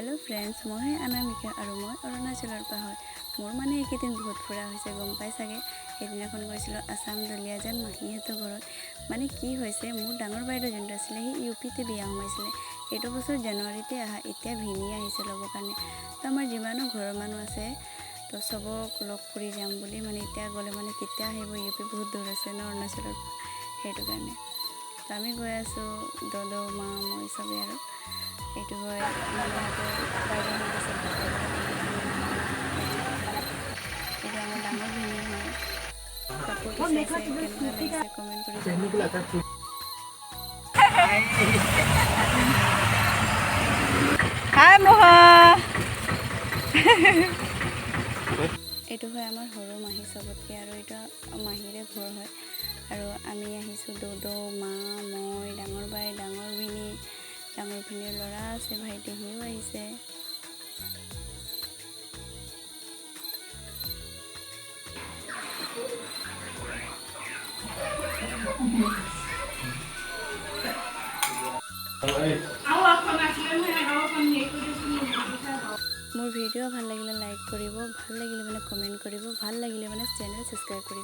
hello friends मैं अनामिका और मैं अरुणाचल पा मोर माने एकेदिन बहुत फुरा गम पाई सके সেইদিনাখন গৈছিলোঁ आसाम दुलियाजान माहीहतर घर माने कि मोर डाঙर बाइदेउ जोन आছিলে हि यूपीते बिया सोमाइছিলে एटो बছर जानुवारीते आहा इतना भिनी आहिছে लबर কাৰণে तो आमार जिमानो घर मानुह आछे तो सबक लग करि जाम बुली माने इतना गले माने केতিয়া आहिब यूपी बहुत दूर आछे न अरुणाचल हेतु কাৰণে तो आमी गई आसो ददो मा मैं सबे आरो एटु হয় মানে হাতে বাইরে হইছে এটা আমার ডাঙর ভিনি হয় কাপড় চাইছে কেনেকুৱা লাগিছে কমেন্ট কৰি জনাব হাই মোহা এটু হয় আমাৰ হৰু মাহী সবতকে আৰু এটা মাহীৰে ঘৰ হয় আৰু আমি আহিছো দদো মা মই ডাঙৰ বাই ডাঙৰ ভিনিৰ ল'ৰা আছে ভাইটি হিও আহিছে मोर भिडिओ ভাল লাগিলে लाइक करिब ভাল লাগিले माने कमेंट करिब ভাল লাগিले माने चैनल सब्सक्राइब करि